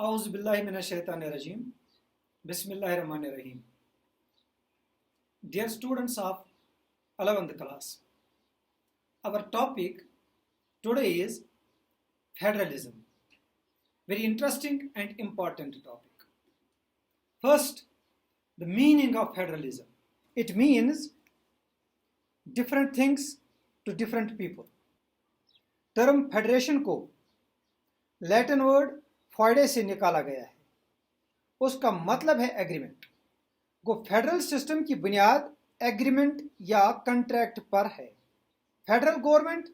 A'udhu billahi minash shaitanir rajim. Bismillahir Rahmanir Rahim. Dear students of 11th class, our topic today is federalism. Very interesting and important topic. First, the meaning of federalism. It means different things to different people. Term federation को Latin word फॉयडे से निकाला गया है। उसका मतलब है agreement. वो federal system की बुनियाद एग्रीमेंट या कॉन्ट्रैक्ट पर है। फेडरल गवर्नमेंट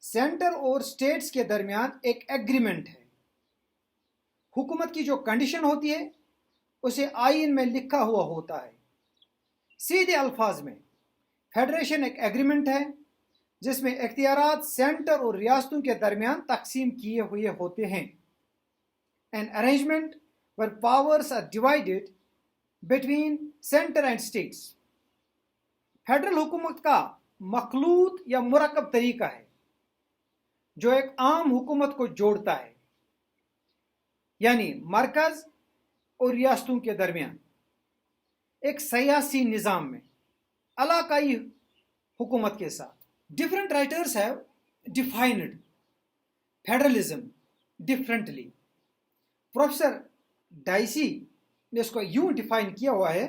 सेंटर और स्टेट्स के दरमियान एक एग्रीमेंट है। हुकूमत की जो कंडीशन होती है उसे आईन में लिखा हुआ होता है। सीधे अल्फाज में फेडरेशन एक एग्रीमेंट है जिसमें इख्तियारात सेंटर और रियासतों के दरमियान तकसीम किए हुए होते हैं। An arrangement where powers are divided between center and states. Federal हुकूमत का मखलूत या मुरक्कब तरीका है जो एक आम हुकूमत को जोड़ता है, यानी मरकज और रियासतों के दरमियान एक सियासी निज़ाम में इलाकाई हुकूमत के साथ। Different writers have defined federalism differently. Professor dicey ने इसको यूं डिफाइन किया हुआ है,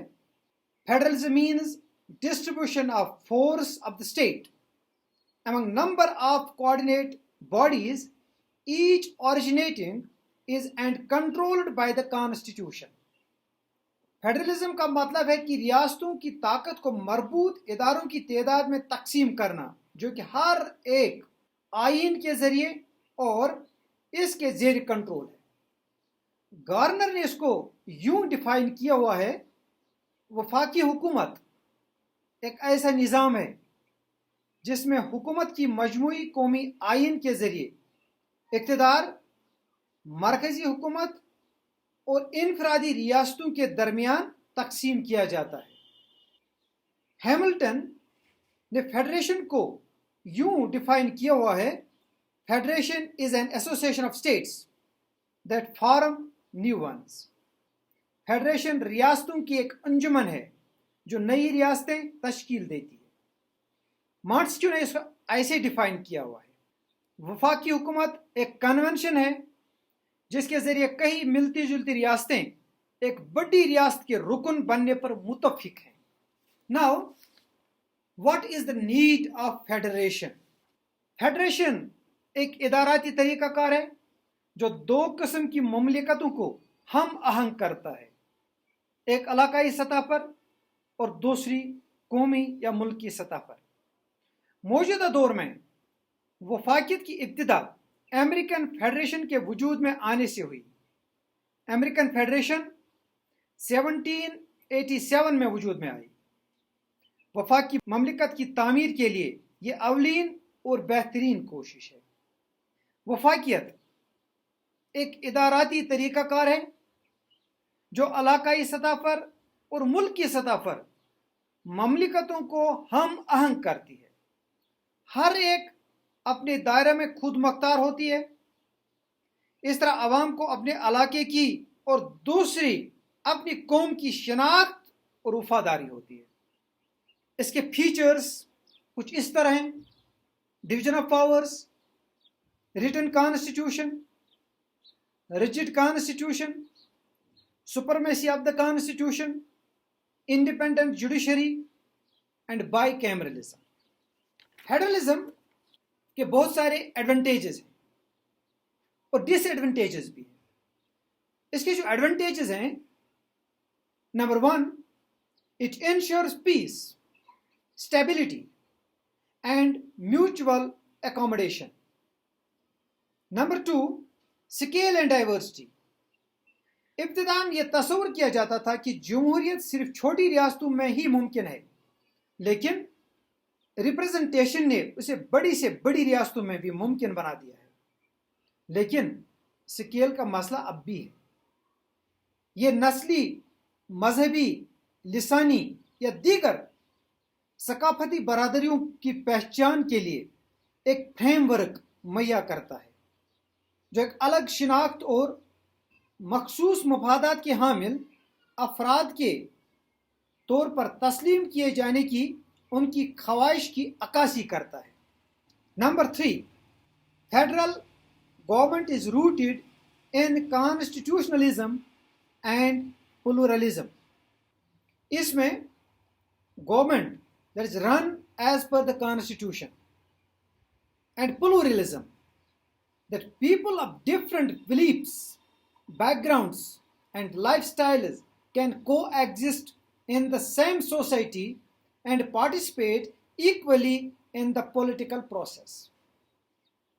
federalism means distribution of force of the state among number of coordinate bodies, each originating is and controlled by the constitution. Federalism का मतलब है कि रियासतों की ताकत को मरबूत इदारों की तादाद में तकसीम करना जो कि हर एक आईन के जरिए और इसके जेर कंट्रोल है। गार्नर ने इसको यूं डिफाइन किया हुआ है, वफाकी हुकूमत एक ऐसा निज़ाम है जिसमें हुकूमत की मजमूई कौमी आइन के जरिए इक़्तिदार मरकजी हुकूमत और इनफरादी रियासतों के दरमियान तकसीम किया जाता है। हैमिल्टन ने फेडरेशन को यूं डिफाइन किया हुआ है, federation is an association of states that form new ones. Federation रियासतों की एक अंजुमन है जो नई रियासतें तश्कील देती है। मॉन्टेस्क्यू ने इसको ऐसे डिफाइन किया हुआ है, वफाकी हुकूमत एक कन्वेंशन है जिसके जरिए कई मिलती जुलती रियासतें एक बड़ी रियासत के रुकन बनने पर मुत्तफिक हैं। Now what is the need of federation? Federation एक इदाराती तरीकाकार है जो दो किस्म की ममलिकतों को हम आहंग करता है, एक इलाकाई सतह पर और दूसरी कौमी या मुल्क की सतह पर। मौजूदा दौर में वफाकियत की इब्तिदा अमेरिकन फेडरेशन के वजूद में आने से हुई। अमेरिकन फेडरेशन 1787 में वजूद में आई। वफाकी ममलिकत की तामीर के लिए यह अवलीन और बेहतरीन कोशिश है। वफाकियत एक इदाराती तरीकाकार है जो इलाकाई सतह पर और मुल्क की सतह पर ममलिकतों को हम आहंग करती है। हर एक अपने दायरे में खुद मुख्तार होती है। इस तरह अवाम को अपने इलाके की और दूसरी अपनी कौम की शनाख्त और वफादारी होती है। इसके फीचर्स कुछ इस तरह हैं: division of powers, written constitution, rigid constitution, supremacy of the constitution, independent judiciary and bicameralism. Federalism के बहुत सारे एडवांटेजेस हैं और डिसएडवांटेजेस भी हैं। इसके जो एडवांटेजेस हैं, number 1, it ensures peace, stability and mutual accommodation. Number 2, scale and diversity. इब्तिदान यह तस्वर किया जाता था कि जमहूरियत सिर्फ छोटी रियासतों में ही मुमकिन है, लेकिन रिप्रेजेंटेशन ने उसे बड़ी से बड़ी रियासतों में भी मुमकिन बना दिया है। लेकिन स्केल का मसला अब भी है। यह नस्ली, मजहबी, लिसानी या दीगर सकाफती बरादरियों की पहचान के लिए एक फ्रेमवर्क मुहैया करता है जो एक अलग शिनाख्त और मखसूस मफादात के हामिल अफराद के तौर पर तस्लीम किए जाने की उनकी ख्वाहिश की अक्कासी करता है। Number 3, federal government is rooted in constitutionalism and pluralism. इसमें government that is run as per the constitution and pluralism, that people of different beliefs, backgrounds, and lifestyles can coexist in the same society and participate equally in the political process.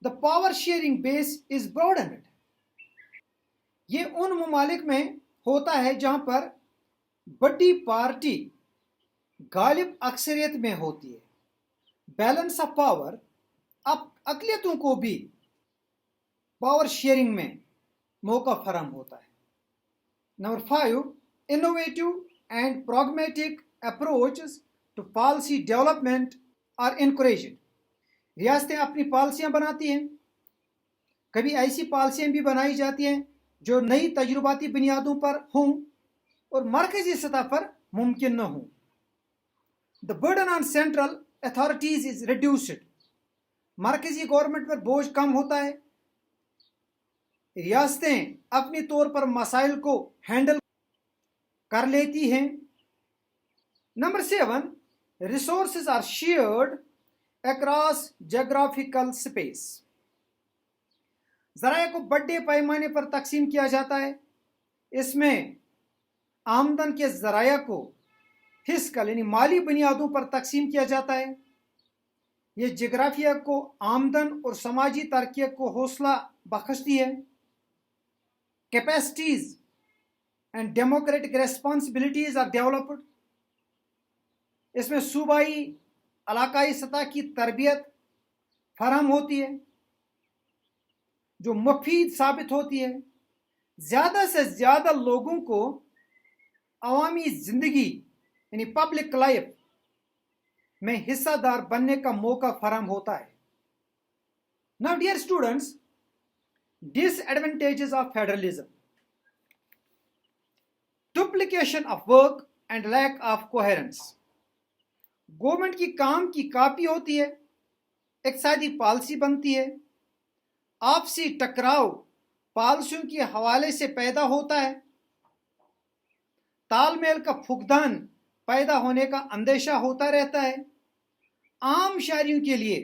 The power sharing base is broadened. ये उन ममालिक में होता है जहां पर बड़ी party Ghalib अक्सरियत में होती है। बैलेंस ऑफ पावर अब अकलियतों को भी पावर शेयरिंग में मौका फराहम होता है। Number 5, innovative and pragmatic approaches to policy development are encouraged. रियासतें अपनी पॉलिसियां बनाती हैं, कभी ऐसी पॉलिसियां भी बनाई जाती हैं जो नई तजुर्बाती बुनियादों पर हों और मरकजी सतह पर मुमकिन न हों। The burden on central authorities is reduced. मरकजी गवर्नमेंट पर बोझ कम होता है, रियासतें अपनी तौर पर मसाइल को हैंडल कर लेती हैं। Number 7, resources are shared across geographical space. ज़राए को बड़े पैमाने पर तकसीम किया जाता है। इसमें आमदन के ज़राया को फिस्कल यानी माली बुनियादों पर तकसीम किया जाता है। ये जोग्राफिया को आमदन और समाजी तरक्की को हौसला बख्शती है। Capacities and democratic responsibilities are developed. इसमें सूबाई इलाकाई सतह की तरबियत फराहम होती है जो मुफीद साबित होती है। ज़्यादा से ज़्यादा लोगों को अवामी ज़िंदगी यानी पब्लिक लाइफ में हिस्सादार बनने का मौका फराहम होता है। Now dear students, disadvantages of federalism. Duplication of work and lack of coherence. Government की काम की कापी होती है, इक्तिसादी पॉलिसी बनती है, आपसी टकराव पॉलिसियों के हवाले से पैदा होता है, तालमेल का फुकदान पैदा होने का अंदेशा होता रहता है। आम शहरियों के लिए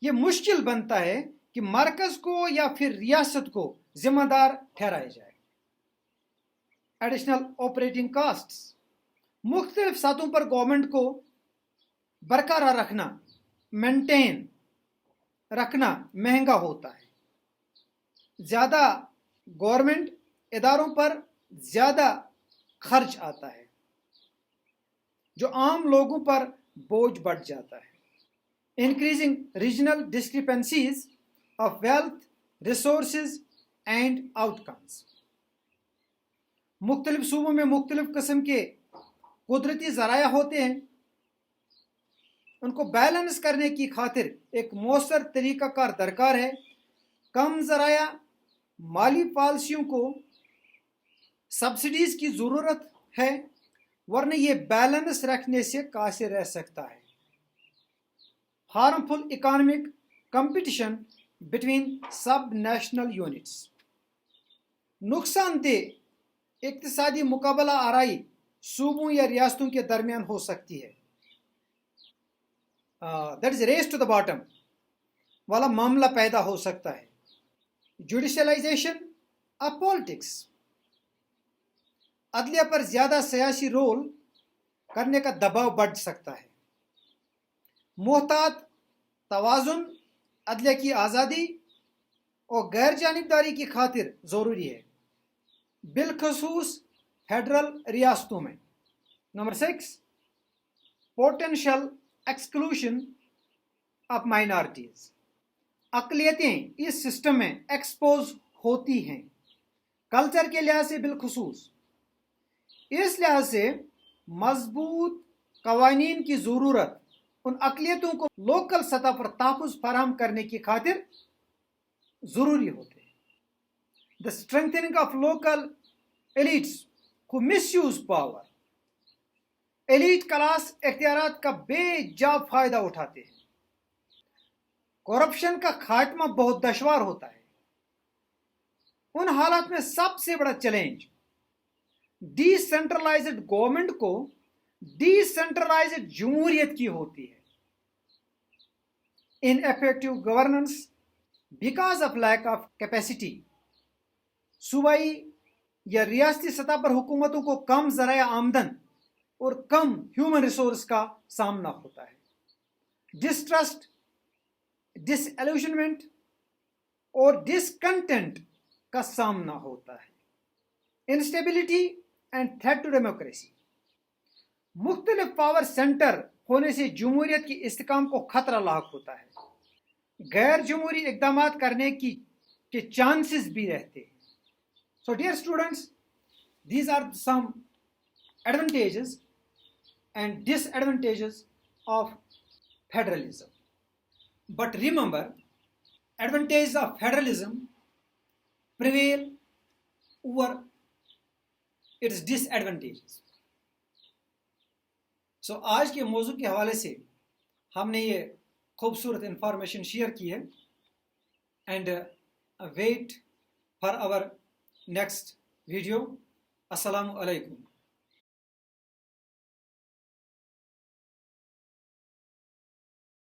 यह मुश्किल बनता है कि मरकज को या फिर रियासत को जिम्मेदार ठहराया जाए। Additional operating castes. मुख्तलिफ सतहों पर गवर्नमेंट को बरकरार रखना, मेंटेन रखना महंगा होता है। ज़्यादा गवर्नमेंट इदारों पर ज़्यादा खर्च आता है जो आम लोगों पर बोझ बढ़ जाता है। Increasing regional discrepancies of wealth, resources and outcomes. मुख्तलिफ सूबों में मुख्तलिफ किस्म के कुदरती ज़राया होते हैं, उनको बैलेंस करने की खातिर एक मौसर तरीक़ाकार दरकार है। कम ज़राया माली पॉलिसियों को सब्सिडीज़ की ज़रूरत है, वरना ये बैलेंस रखने से कासिर रह सकता है। हार्मफुल इकोनॉमिक कंपटीशन बिटवीन सब नेशनल यूनिट्स। नुकसानदेह इक्तिसादी मुकाबला आराई सूबों या रियासतों के दरमियान हो सकती है। That is race to the bottom वाला मामला पैदा हो सकता है। Judicialization of politics. अदलिया पर ज़्यादा सियासी रोल करने का दबाव बढ़ सकता है। मोहतात तवाज़ुन अदलिया की आज़ादी और गैर जानिबदारी की खातिर ज़रूरी है, बिलखसूस फेडरल रियासतों में। Number 6, potential exclusion of minorities. अक़लियतें इस सिस्टम में एक्सपोज होती हैं, कल्चर के लिहाज से बिलखसूस। इस लिहाज से मजबूत कवानीन की ज़रूरत उन अक़लियतों को लोकल सतह पर तहफ़्फ़ुज़ फराहम करने की खातिर ज़रूरी होते हैं। the strengthening of local elites who misuse power. Elite class इख्तियारात का बेजा फायदा उठाते हैं. करप्शन का खात्मा बहुत दुश्वार होता है. उन हालात में सबसे बड़ा चैलेंज डिसेंट्रलाइज्ड गवर्नमेंट को डिसेंट्रलाइज्ड जमहूरियत की होती है. Ineffective governance because of lack of capacity. सूबाई या रियासती सतह पर हुकूमतों को कम ज़राए आमदन और कम ह्यूमन रिसोर्स का सामना होता है. डिस्ट्रस्ट, डिसइल्यूशनमेंट और डिसकंटेंट का सामना होता है. Instability and threat to democracy. मुख्तलिफ पावर सेंटर होने से जमहूरियत की इस्तेकाम को खतरा लाक होता है. गैर जमहूरी इकदाम करने के चांसेस भी रहते हैं. So dear students, these are some advantages and disadvantages of federalism. But remember, advantages of federalism prevail over its disadvantages. So आज के मौजू के हवाले से हमने ये खूबसूरत इंफॉर्मेशन शेयर की है. And wait for our next video. अस्सलामु अलैकुम.